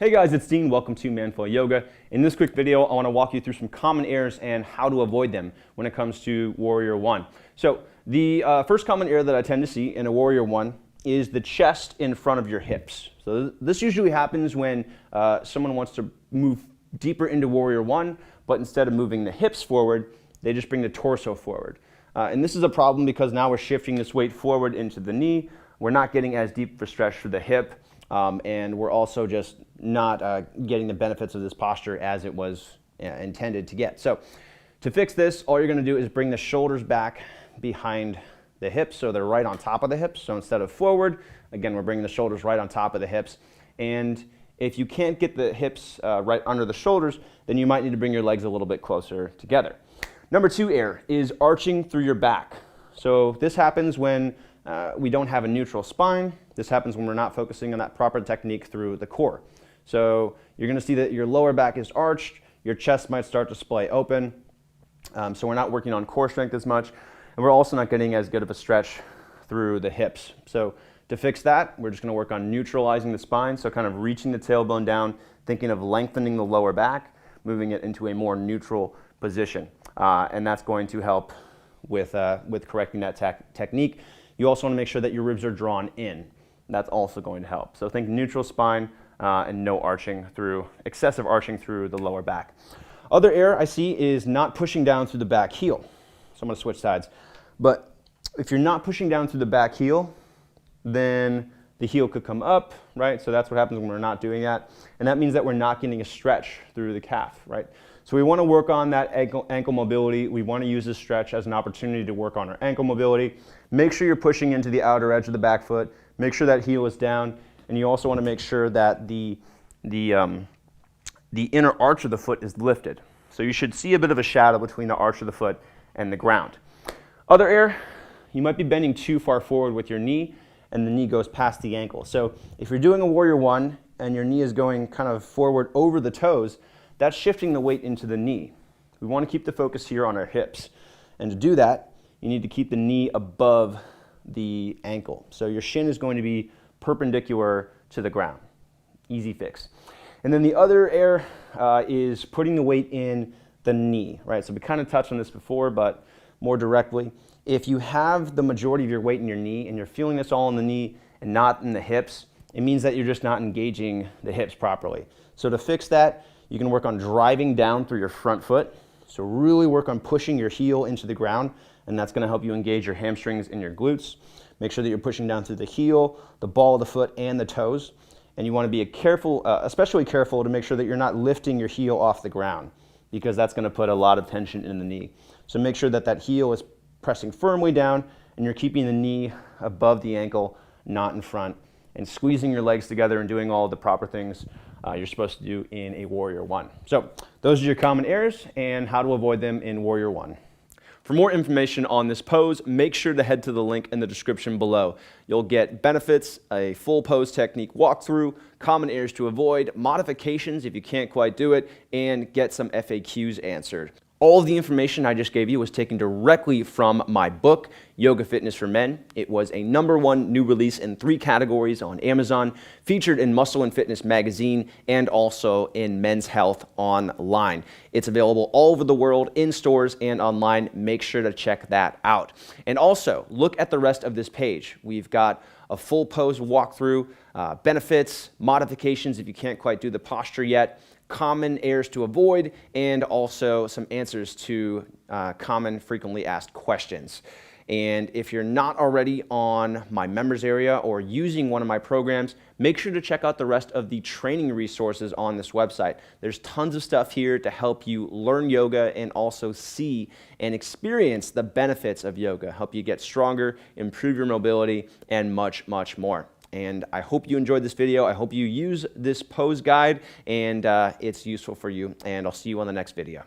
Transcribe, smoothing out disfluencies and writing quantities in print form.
Hey guys, it's Dean. Welcome to Manful Yoga. In this quick video, I want to walk you through some common errors and how to avoid them when it comes to Warrior One. So the first common error that I tend to see in a Warrior One is the chest in front of your hips. So this usually happens when someone wants to move deeper into Warrior One, but instead of moving the hips forward, they just bring the torso forward. And this is a problem because now we're shifting this weight forward into the knee. We're not getting as deep of a stretch for the hip. And we're also just not getting the benefits of this posture as it was intended to get. So to fix this, all you're going to do is bring the shoulders back behind the hips so they're right on top of the hips. So instead of forward, again, we're bringing the shoulders right on top of the hips. And if you can't get the hips right under the shoulders, then you might need to bring your legs a little bit closer together. Number two error is arching through your back. So this happens when we don't have a neutral spine. This happens when we're not focusing on that proper technique through the core. So you're going to see that your lower back is arched, your chest might start to splay open, so we're not working on core strength as much, and we're also not getting as good of a stretch through the hips. So to fix that, we're just going to work on neutralizing the spine, so kind of reaching the tailbone down, thinking of lengthening the lower back, moving it into a more neutral position, and that's going to help with correcting that technique. You also want to make sure that your ribs are drawn in. That's also going to help. So think neutral spine and no arching through, excessive arching through the lower back. Other error I see is not pushing down through the back heel. So I'm going to switch sides. But if you're not pushing down through the back heel, then the heel could come up, right? So that's what happens when we're not doing that. And that means that we're not getting a stretch through the calf, right? So we want to work on that ankle mobility. We want to use this stretch as an opportunity to work on our ankle mobility. Make sure you're pushing into the outer edge of the back foot. Make sure that heel is down. And you also want to make sure that the inner arch of the foot is lifted. So you should see a bit of a shadow between the arch of the foot and the ground. Other error, you might be bending too far forward with your knee, and the knee goes past the ankle. So if you're doing a Warrior One and your knee is going kind of forward over the toes, that's shifting the weight into the knee. We want to keep the focus here on our hips. And to do that, you need to keep the knee above the ankle. So your shin is going to be perpendicular to the ground. Easy fix. And then the other error is putting the weight in the knee, right? So we kind of touched on this before, but more directly. If you have the majority of your weight in your knee and you're feeling this all in the knee and not in the hips, it means that you're just not engaging the hips properly. So to fix that, you can work on driving down through your front foot. So really work on pushing your heel into the ground, and that's going to help you engage your hamstrings and your glutes. Make sure that you're pushing down through the heel, the ball of the foot, and the toes. And you want to be especially careful to make sure that you're not lifting your heel off the ground, because that's going to put a lot of tension in the knee. So make sure that that heel is pressing firmly down, and you're keeping the knee above the ankle, not in front, and squeezing your legs together and doing all the proper things you're supposed to do in a Warrior One. So those are your common errors and how to avoid them in Warrior One. For more information on this pose, make sure to head to the link in the description below. You'll get benefits, a full pose technique walkthrough, common errors to avoid, modifications if you can't quite do it, and get some FAQs answered. All of the information I just gave you was taken directly from my book, Yoga Fitness for Men. It was a #1 new release in 3 categories on Amazon, featured in Muscle and Fitness magazine, and also in Men's Health online. It's available all over the world, in stores and online. Make sure to check that out. And also, look at the rest of this page. We've got a full pose walkthrough, benefits, modifications if you can't quite do the posture yet, common errors to avoid, and also some answers to common frequently asked questions. And if you're not already on my members area or using one of my programs, make sure to check out the rest of the training resources on this website. There's tons of stuff here to help you learn yoga and also see and experience the benefits of yoga, help you get stronger, improve your mobility, and much, much more. And I hope you enjoyed this video. I hope you use this pose guide and it's useful for you. And I'll see you on the next video.